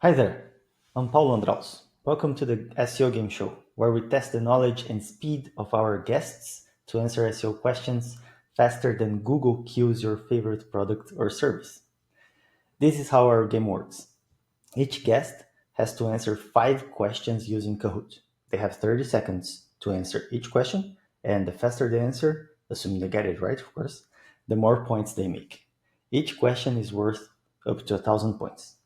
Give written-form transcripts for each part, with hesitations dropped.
Hi there, I'm Paulo Andraus. Welcome to the SEO Game Show, where we test the knowledge and speed of our guests to answer SEO questions faster than Google queues your favorite product or service. This is how our game works. Each guest has to answer 5 questions using Kahoot. They have 30 seconds to answer each question, and the faster they answer, assuming they get it right, of course, the more points they make. Each question is worth up to 1,000 points.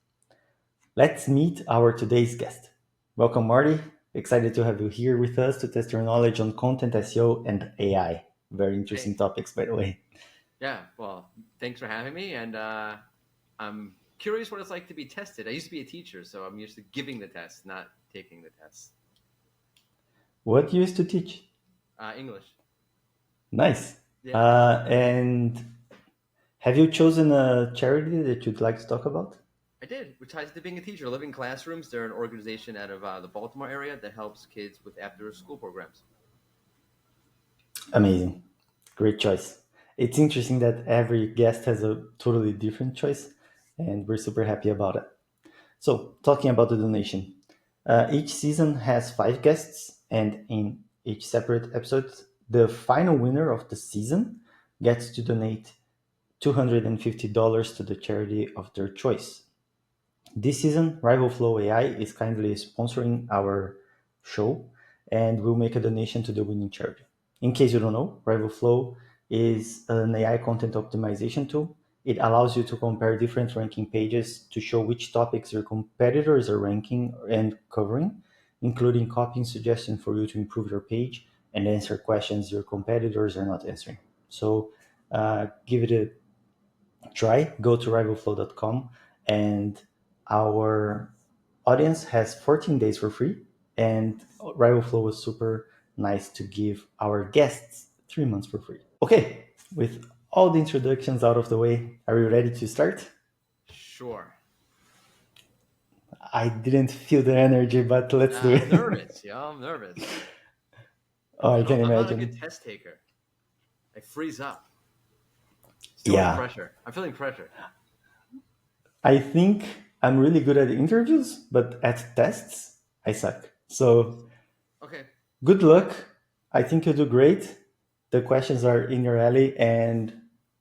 Let's meet our today's guest. Welcome, Marty. Excited to have you here with us to test your knowledge on content SEO and AI. Very interesting Hey, topics, by the way. yeah, well, thanks for having me. And I'm curious what it's like to be tested. I used to be a teacher, so I'm used to giving the test, not taking the test. What you used to teach? English. Nice. Yeah, And have you chosen a charity that you'd like to talk about? I did, which ties to being a teacher. Living Classrooms, they're an organization out of the Baltimore area that helps kids with after school programs. Amazing. Great choice. It's interesting that every guest has a totally different choice, and we're super happy about it. So, talking about the donation, each season has 5 guests, and in each separate episode, the final winner of the season gets to donate $250 to the charity of their choice. This season, RivalFlow AI is kindly sponsoring our show and will make a donation to the winning charity. In case you don't know, RivalFlow is an AI content optimization tool. It allows you to compare different ranking pages to show which topics your competitors are ranking and covering, including copying suggestions for you to improve your page and answer questions your competitors are not answering. So give it a try. Go to rivalflow.com, and our audience has 14 days for free. And Rivalflow was super nice to give our guests 3 months for free. Okay, with all the introductions out of the way, are you ready to start? Sure. I didn't feel the energy, but let's do I'm it. nervous. Yeah, I'm nervous. Oh, I can I'm not a good imagine. test taker. I freeze up. It's too much Yeah, pressure. I'm feeling pressure. I think I'm really good at interviews, but at tests, I suck. So Okay. good luck. I think you'll do great. The questions are in your alley, and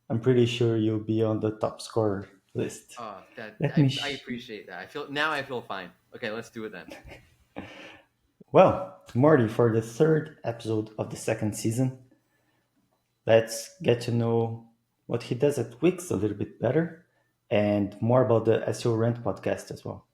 I'm pretty sure you'll be on the top scorer list. Oh, that Let me. I appreciate that. I feel fine. Okay, let's do it then. Well, Marty, for the third episode of the second season, let's get to know what he does at Wix a little bit better and more about the SEO Rent podcast as well.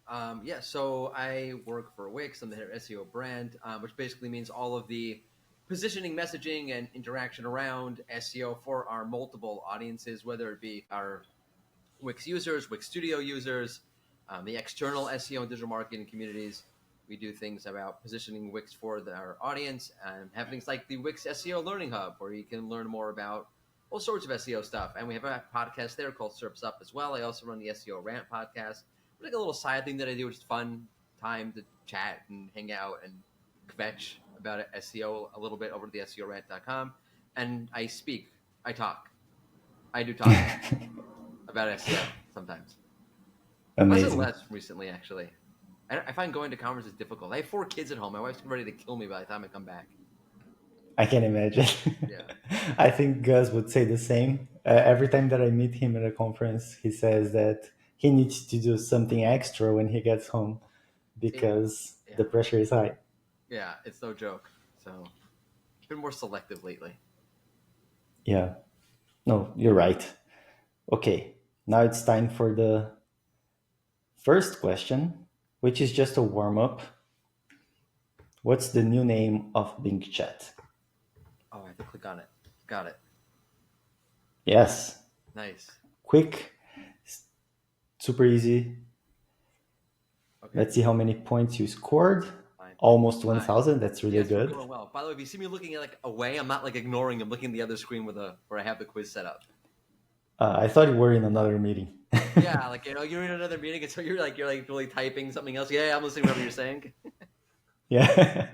Uh, yeah, so I work for Wix. I'm the head of SEO brand, which basically means all of the positioning, messaging, and interaction around SEO for our multiple audiences, whether it be our Wix users, Wix Studio users, the external SEO and digital marketing communities. We do things about positioning Wix for our audience and have things like the Wix SEO Learning Hub, where you can learn more about all sorts of SEO stuff. And we have a podcast there called Surfs Up as well. I also run the SEO Rant podcast. It's like a little side thing that I do, which is fun time to chat and hang out and kvetch about SEO a little bit over at the SEORant.com. And I speak, I talk, I do talking about SEO sometimes. Less and Amazing. less recently, actually. I find going to conferences difficult. I have 4 kids at home. My wife's ready to kill me by the time I come back. I can imagine. Yeah. I think Gus would say the same. Every time that I meet him at a conference, he says that he needs to do something extra when he gets home It, because the yeah. pressure is high. Yeah, it's no joke. So, been more selective lately. Yeah, no, you're right. Okay, now it's time for the first question, which is just a warm up. What's the new name of Bing Chat? Oh, I have to click on it. Got it. Yes, Nice. quick, super easy. Okay. Let's see how many points you scored. Fine. Almost Nice. 1,000. That's really Yes, we're good. going well. By the way, if you see me looking at like away, I'm not like ignoring. I'm looking at the other screen where I have the quiz set up. I thought you were in another meeting. Yeah, like you're in another meeting, and so you're like really typing something else. Yeah, I'm listening to whatever you're saying. Yeah.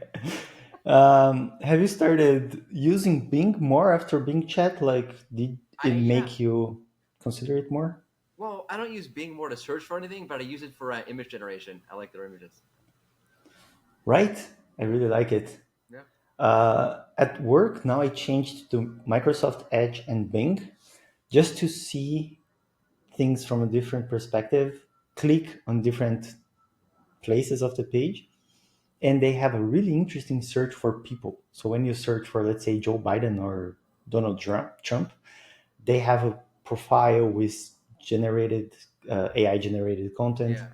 Have you started using Bing more after Bing Chat? Like, did it Yeah. make you consider it more? Well, I don't use Bing more to search for anything, but I use it for image generation. I like their images. Right? I really like it. Yeah. At work, now I changed to Microsoft Edge and Bing just to see things from a different perspective, click on different places of the page, and they have a really interesting search for people. So when you search for, let's say, Joe Biden or Donald Trump, they have a profile with generated AI generated content, Yeah.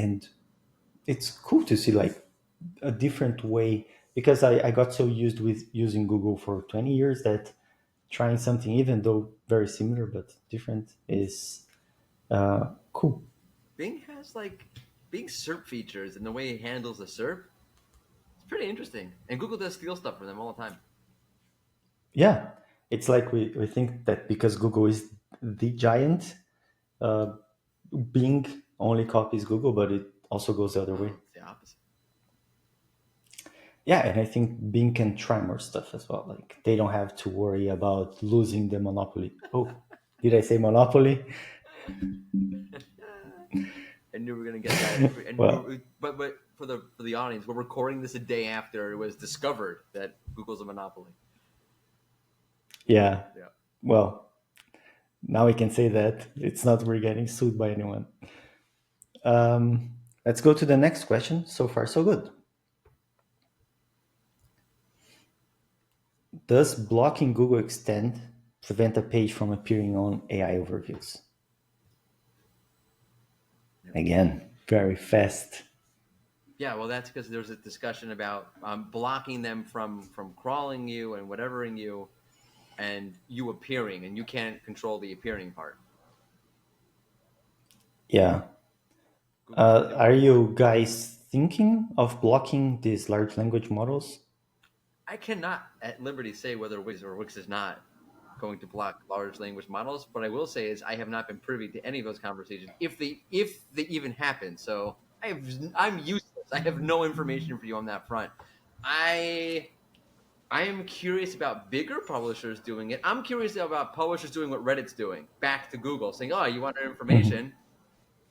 and it's cool to see like a different way because I got so used with using Google for 20 years that trying something even though very similar but different is cool. Bing has like Bing SERP features and the way it handles the SERP. It's pretty interesting. And Google does steal stuff from them all the time. Yeah, it's like we think that because Google is the giant, uh, Bing only copies Google, but it also goes the other way. Oh, it's the opposite. Yeah, and I think Bing can try more stuff as well. Like they don't have to worry about losing the monopoly. Oh, did I say monopoly? I knew we were gonna get that. And Well, but for the audience, we're recording this a day after it was discovered that Google's a monopoly. yeah. Yeah. Well, now we can say that it's not we're getting sued by anyone. Let's go to the next question. So far, so good. Does blocking Google Extend prevent a page from appearing on AI overviews? Yep. Again, very fast. Yeah, well, that's because there's a discussion about blocking them from crawling you and whatevering you, and you appearing, and you can't control the appearing part. Yeah. Google can do what Are they want. you guys thinking of blocking these large language models? I cannot at liberty say whether Wix or Wix is not going to block large language models. What I will say is I have not been privy to any of those conversations, if they even happen. So I'm useless. I have no information for you on that front. I I am curious about bigger publishers doing it. I'm curious about publishers doing what Reddit's doing, back to Google, saying, "Oh, you want our Mhm. information?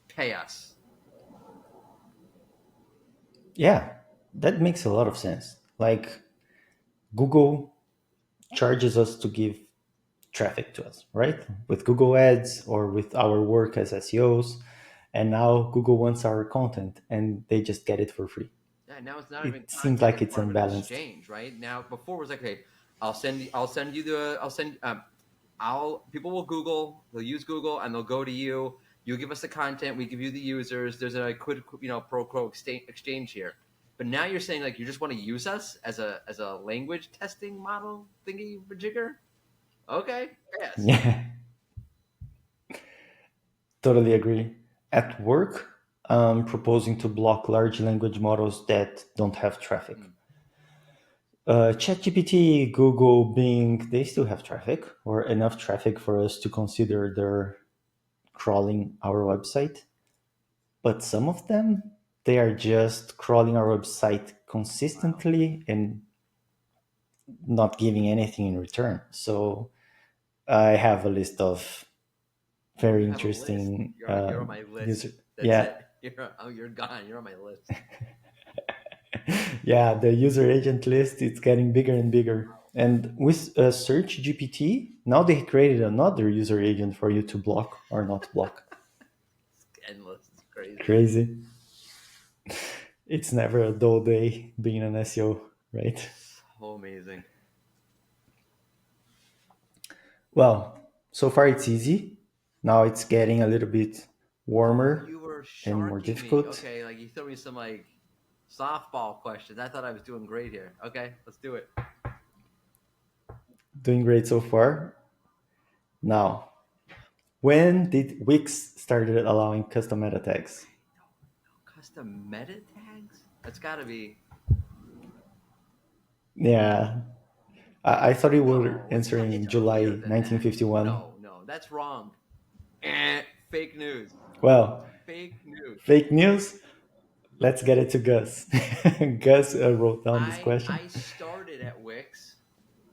Pay us." Yeah, that makes a lot of sense. Like Google charges us to give traffic to us, right? With Google Ads or with our work as SEOs. And now Google wants our content and they just get it for free. Yeah, now it's not even It seems content; like it's it's part of an unbalanced. exchange, right? Now, before it was like, "Hey, I'll people will Google, they'll use Google, and they'll go to you. You give us the content, we give you the users. There's a quid, pro quo exchange here." But now you're saying like you just want to use us as a language testing model thingy jigger. Okay, yes. Yeah, totally agree. At work, I'm proposing to block large language models that don't have traffic. Hmm. ChatGPT, Google, Bing, they still have traffic or enough traffic for us to consider they're crawling our website. But some of them, they are just crawling our website Wow. consistently and not giving anything in return. So I have a list of Oh, very you have a list. interesting You're on my user. list. That's Yeah, it. You're gone. You're on my list. yeah, the user agent list is getting bigger and bigger. And with Search GPT, now they created another user agent for you to block or not block. It's endless. It's crazy. Crazy. It's never a dull day being an SEO, right? So amazing. Well, so far it's easy. Now it's getting a little bit Oh, warmer you were and more sharking me. difficult. Okay, like you threw me some like softball questions. I thought I was doing great here. Okay, let's do it. Doing great so far. Now, when did Wix started allowing custom meta tags? Custom meta tags? That's got to be Yeah, I thought you were no. answering It's in July earlier than that. 1951. No, no, that's wrong. Fake news. Well, Fake news. fake news. Let's get it to Gus. Gus wrote down this I question. started at Wix.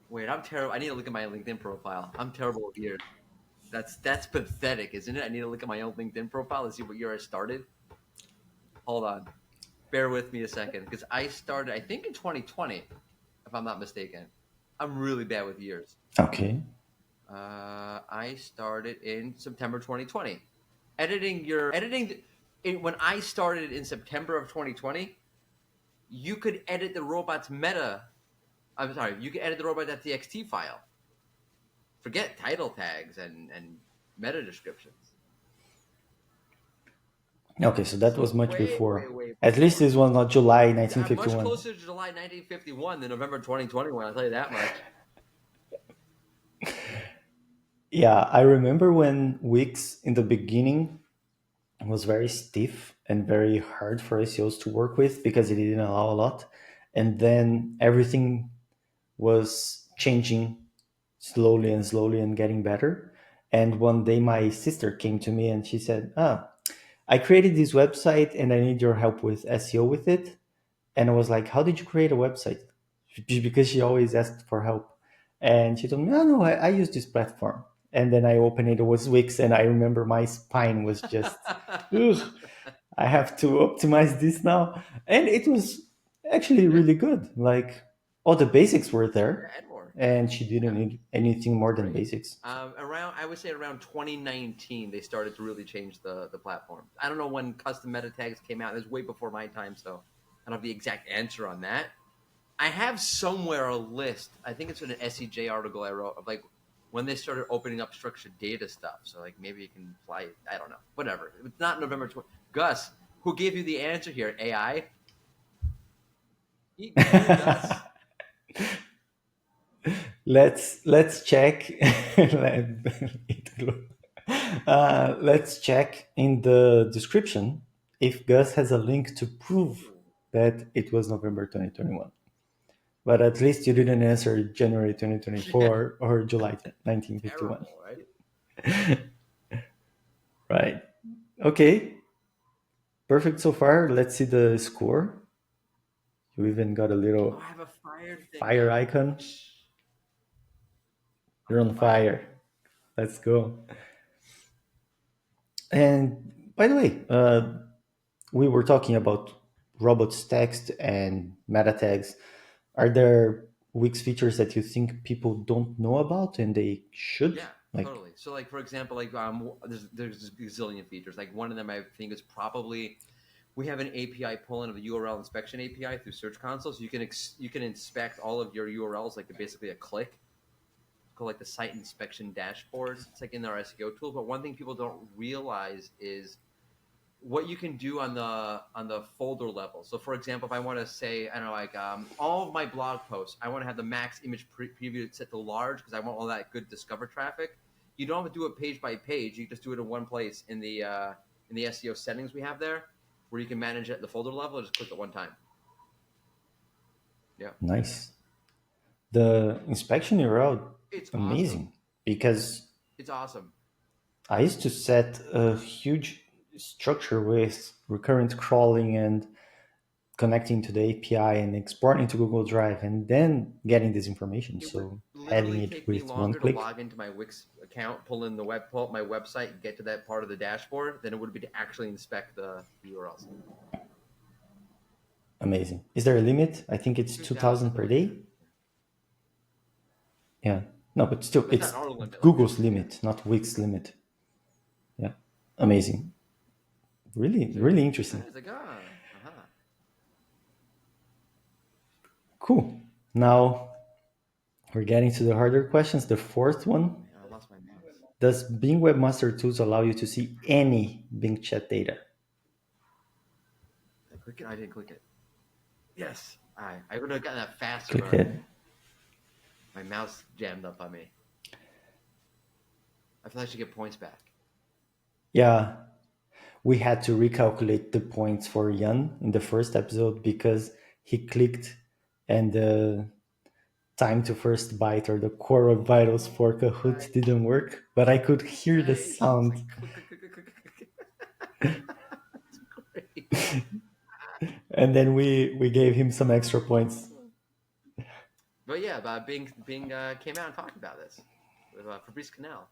Wait, I'm terrible. I need to look at my LinkedIn profile. I'm terrible with years. That's pathetic, isn't it? I need to look at my own LinkedIn profile and see what year I started. Hold on, bear with me a second, because I started, I think, in 2020, if I'm not mistaken. I'm really bad with years. Okay. I started in September 2020. Editing. When I started in September of 2020, you could edit the robot's meta. I'm sorry, you could edit the robot.txt file. Forget title tags and meta descriptions. Okay, so that So was much way, way, before. way At least before. this was not July I'm much 1951. closer to July 1951 than November 2021. I'll tell you that much. Yeah, I remember when Wix in the beginning was very stiff and very hard for SEOs to work with because it didn't allow a lot. And then everything was changing slowly and slowly and getting better. And one day my sister came to me and she said, I created this website and I need your help with SEO with it. And I was like, how did you create a website? Because she always asked for help. And she told me, no, I use this platform. And then I opened it, it was Wix. And I remember my spine was just, ugh, I have to optimize this now. And it was actually Yeah, really good. Like all the basics were yeah, there. add more. And she Yeah, didn't need anything more than great. basics. I would say around 2019, they started to really change the platform. I don't know when custom meta tags came out. It was way before my time, so I don't have the exact answer on that. I have somewhere a list. I think it's in an SEJ article I wrote of like when they started opening up structured data stuff. So like maybe you can apply. I don't know. Whatever. It's not November 20. Gus, who gave you the answer here? AI. Eat glue, Gus. Let's check. Let's check in the description if Gus has a link to prove Ooh. that it was November 2021. But at least you didn't answer January Yeah. 2024 or July 1951. Terrible, right? Right. Okay. Perfect so far. Let's see the score. You even got a Oh, I little have a fire thing fire now. icon. I'm You're on on fire. fire. Let's go. And by the way, we were talking about robots text and meta tags. Are there Wix features that you think people don't know about and they should? Yeah, Like, totally. So like for example, like there's a gazillion features. Like one of them I think is probably we have an API pull-in of a URL inspection API through Search Console, so you can inspect all of your URLs like basically a click. Called like the site inspection dashboard. It's like in our SEO tool. But one thing people don't realize is what you can do on the folder level. So, for example, if I want to say, I don't know, like all of my blog posts, I want to have the max image preview set to large because I want all that good discover traffic. You don't have to do it page by page. You just do it in one place in the SEO settings we have there, where you can manage it at the folder level. And just click it one time. Yeah, nice. The inspection URL, it's awesome. amazing. Because It's awesome. I used to set a huge structure with recurrent crawling and connecting to the API and exporting to Google Drive and then getting this information. It would So having literally it take me with one longer to click, log into my Wix account, pull up my website, get to that part of the dashboard than it would be to actually inspect the URLs. amazing. Is there a limit? I think it's 2,000, 2000 I per believe. day. Yeah. No, but still, But it's not it's our limit, like Google's that's yeah. limit, not Wix limit. Yeah. Amazing. Really, So yeah, really I interesting. was like, uh-huh. Cool. Now we're getting to the harder questions. The fourth Oh one. man, I lost my mouse. Does Bing Webmaster Tools allow you to see any Bing chat data? Did I click it? I didn't click it. Yes, I would have gotten that faster, Click but it. my mouse jammed up on me. I feel like I should get points back. Yeah, we had to recalculate the points for Jan in the first episode because he clicked and the time to first byte or the core of vitals for Kahoot Right, didn't work, but I could hear the right. It's sound. like click, click, click, click, click, click. It's great. And then we gave him some extra points. But yeah, Bing came out and talked about this with Fabrice Canal.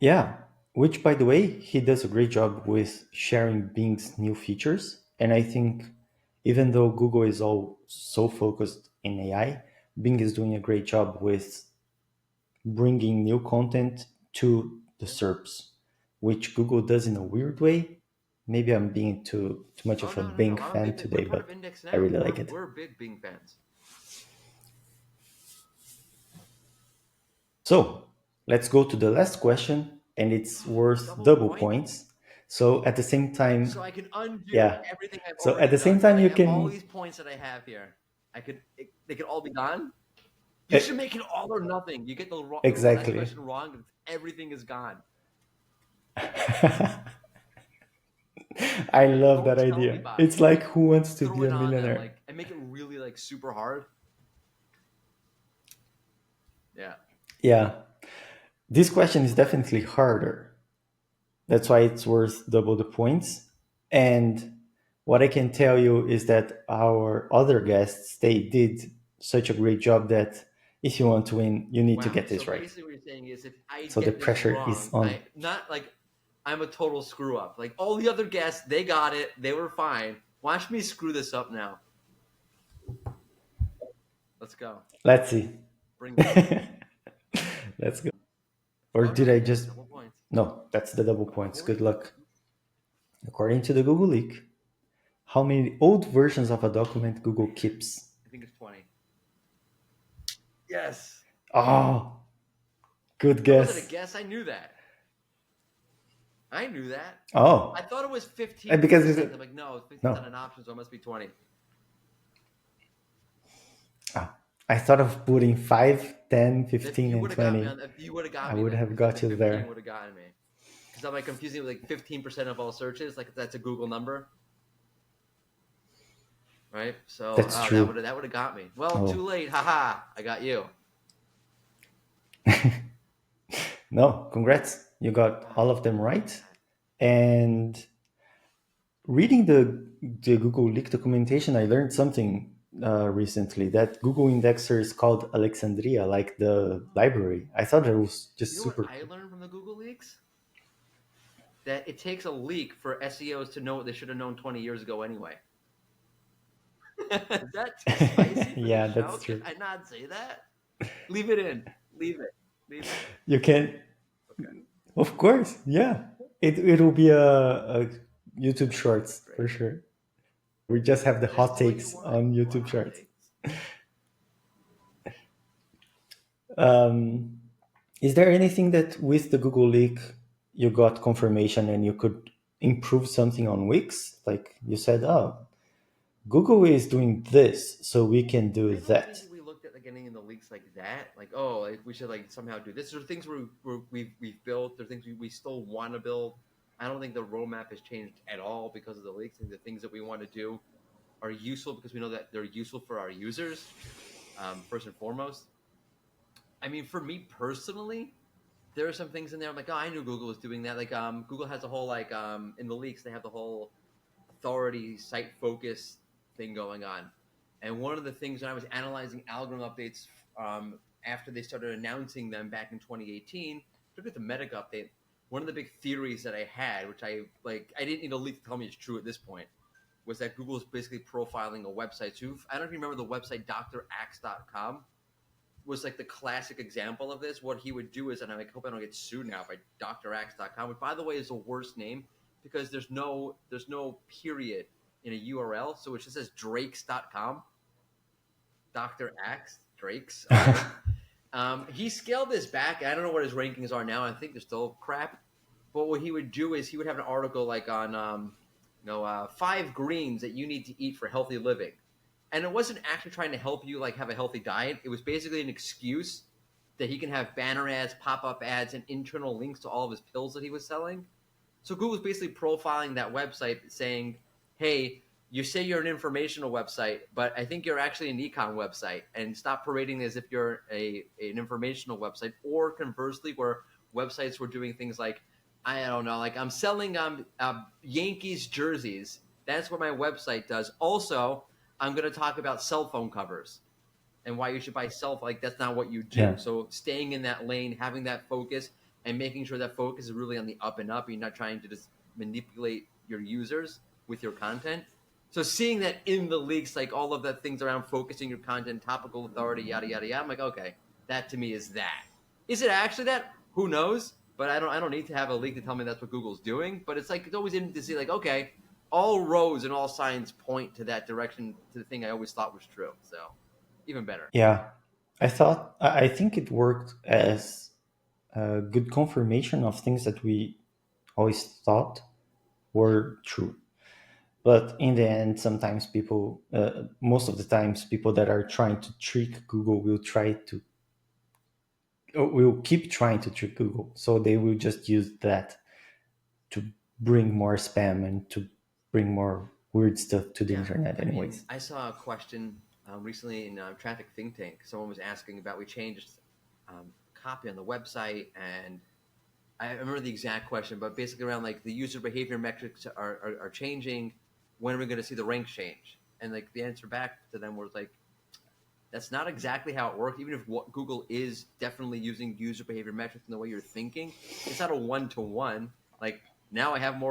Yeah, which by the way, he does a great job with sharing Bing's new features. And I think even though Google is all so focused in AI, Bing is doing a great job with bringing new content to the SERPs, which Google does in a weird way. Maybe I'm being too much Oh of a no, no, Bing no! I'm a fan big. We're today, part of but Index I now. really like We're it. we're big Bing fans. So let's go to the last question, and it's worth Double double point, points. So at the same so time, I can undo yeah. everything I've So at already the same done. So time, I you have all can these points that I have here. They could all be gone. You eh, should make it all or nothing. You get the last exactly. question wrong, and everything is gone. I Like, love don't that tell idea. anybody. It's like Who Like, Wants to throw Be it a on them. Millionaire? Like, and make it really like super hard. Yeah. Yeah, this question is definitely harder. That's why it's worth double the points. And what I can tell you is that our other guests, they did such a great job that if you want to win, you need to Wow. get So this right. basically, what you're saying is, if I So the get this pressure is wrong, on. I not like I'm a total screw up. Like all the other guests, they got it. They were fine. Watch me screw this up now. Let's go. Let's see. Bring it. Let's go. Or Oh did no, I yeah, just. double points. No, that's the double Double points. Good points. luck. According to the Google leak, how many old versions of a document Google keeps? I think it's 20. Yes. Oh, good That wasn't a guess. guess. I knew that. I knew that. I Oh, thought it was because 15%. I'm it's. like, no, 15 is not No. an option, so it must be 20. Ah, I thought of putting 5, 10, If 15, you and would have got me 20. on, if you would have got I me would then, have because then got the you 15 there. would have gotten me. Because I'm like confusing it with like 15% of all searches. Like that's a Google number, right? So That's that true. would have got me. Well, too Oh, late. Haha. I got you. no, congrats. You got Ah, all of them not right. bad. And reading the Google leak documentation, I learned something recently that Google Indexer is called Alexandria, like the library. I thought it was You just know what super I cool. learned from the Google leaks? That it takes a leak for SEOs to know what they should have known 20 years ago anyway. Is that too spicy for this Yeah, show? that's Can true. I not say that? Leave it in. Leave it. Leave it. You can, Okay. of course, yeah. It'll be a YouTube Shorts for Great. sure. We just have the Just hot do what you takes want. on You want YouTube hot Shorts. takes. Um, is there anything that with the Google leak you got confirmation and you could improve something on Wix? Like you said, oh, Google is doing this, so we can do There's no that. things that we looked at like getting in the leaks like that. Like, oh, like we should like somehow do this. There are things we've built. There are things we still want to build. I don't think the roadmap has changed at all because of the leaks. I think the things that we want to do are useful because we know that they're useful for our users, first and foremost. I mean, for me personally, there are some things in there. I'm like, oh, I knew Google was doing that. Like, Google has a whole like in the leaks they have the whole authority site focus thing going on. And one of the things when I was analyzing algorithm updates after they started announcing them back in 2018, look at the Medic update. One of the big theories that I had, which I didn't need a leak to tell me it's true at this point, was that Google is basically profiling a website. So I don't know if you remember the website drax.com was like the classic example of this. What he would do is, and I hope I don't get sued now by drax.com, which by the way is the worst name because there's no period in a URL, so it just says drakes.com. Dr. Axe, Drakes. Okay. He scaled this back. I don't know what his rankings are now. I think they're still crap. But what he would do is he would have an article like on, 5 greens that you need to eat for healthy living, and it wasn't actually trying to help you like have a healthy diet. It was basically an excuse that he can have banner ads, pop up ads, and internal links to all of his pills that he was selling. So Google's basically profiling that website, saying, "Hey, you say you're an informational website, but I think you're actually an econ website, and stop parading as if you're an informational website." Or conversely, where websites were doing things like, I don't know, like I'm selling Yankees jerseys. That's what my website does. Also, I'm going to talk about cell phone covers and why you should buy cell phone. Like that's not what you do. Yeah. So staying in that lane, having that focus, and making sure that focus is really on the up and up. You're not trying to just manipulate your users with your content. So seeing that in the leaks, like all of the things around focusing your content, topical authority, yada yada yada, I'm like, okay, that to me is that. Is it actually that? Who knows? But I don't need to have a leak to tell me that's what Google's doing. But it's like it's always interesting to see like, okay, all roads and all signs point to that direction, to the thing I always thought was true. So even better. Yeah, I think it worked as a good confirmation of things that we always thought were true. But in the end, sometimes people, most of the times, people that are trying to trick Google will keep trying to trick Google. So they will just use that to bring more spam and to bring more weird stuff to the Yeah, internet, I mean, anyways. I saw a question recently in Traffic Think Tank. Someone was asking about we changed copy on the website, and I remember the exact question, but basically around like the user behavior metrics are changing. When are we going to see the ranks change? And like the answer back to them was like, that's not exactly how it works. Even if what Google is definitely using user behavior metrics in the way you're thinking, it's not a one-to-one. Like now I have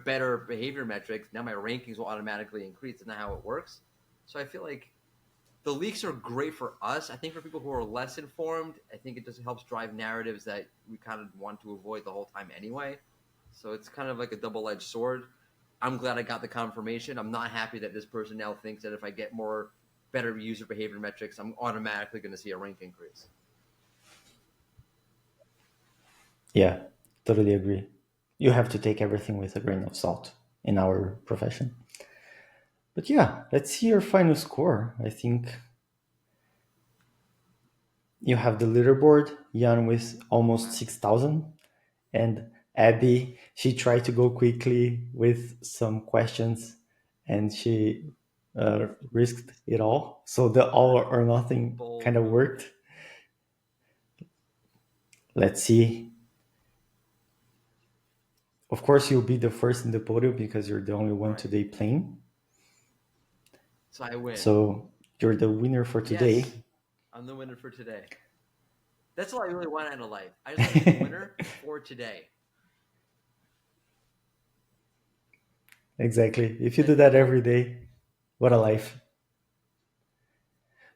better behavior metrics. Now my rankings will automatically increase. That's not how it works. So I feel like the leaks are great for us. I think for people who are less informed, I think it just helps drive narratives that we kind of want to avoid the whole time anyway. So it's kind of like a double-edged sword. I'm glad I got the confirmation. I'm not happy that this person now thinks that if I get more better user behavior metrics, I'm automatically going to see a rank increase. Yeah, totally agree. You have to take everything with a grain of salt in our profession. But yeah, let's see your final score. I think you have the leaderboard, Jan with almost 6,000, and Abby, she tried to go quickly with some questions and she risked it all. So the all or nothing kind Bold of move. worked. Let's see. Of course, you'll be the first in the podium because you're the only All one right. today playing. So I win. So you're the winner for Yes, today. I'm the winner for today. That's all I really want out of life. I just want to be the winner for today. Exactly. If you do Let's that go. every day, what a life.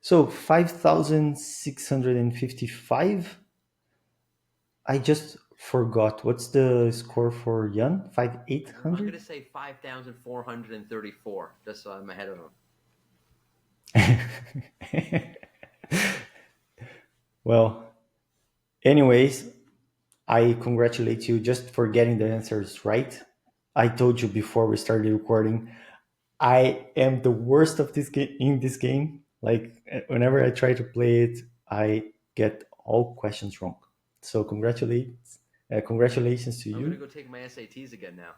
So 5,655. I just forgot. What's the score for Jan? I'm going 5,800? to say 5,434, just so I'm ahead of him. Well, anyways, I congratulate you just for getting the answers right. I told you before we started recording, I am the worst of this game in this game. Like whenever I try to play it, I get all questions wrong. So congratulations to I'm going to you. go take my SATs again now.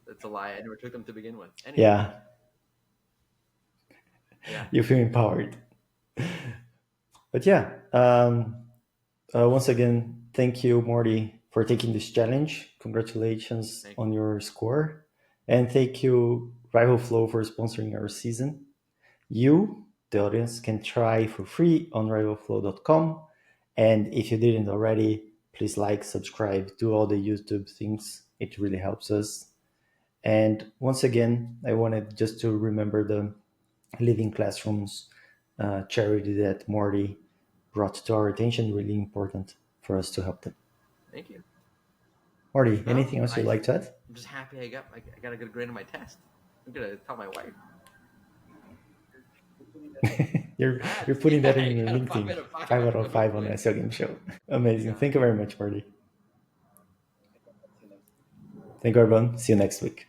That's a lie. I never took them to begin with. Anywho, Yeah, yeah. you feel empowered. But yeah, once again, thank you, Morty, for taking this challenge. Congratulations Thank you. on your score. And thank you, RivalFlow, for sponsoring our season. You, the audience, can try for free on rivalflow.com. And if you didn't already, please like, subscribe, do all the YouTube things. It really helps us. And once again, I wanted just to remember the Living Classrooms charity that Morty brought to our attention. Really important for us to help them. Thank you. Morty, No, anything else you'd like to add? I'm just happy I got a good grade on my test. I'm going to tell my wife. You're Yeah, putting that in I your got a five LinkedIn. out of five. Five I out don't of know who five on quit. SEO Game Show. Thank Amazing. God. Thank you very much, Morty. Thank you, everyone. See you next week.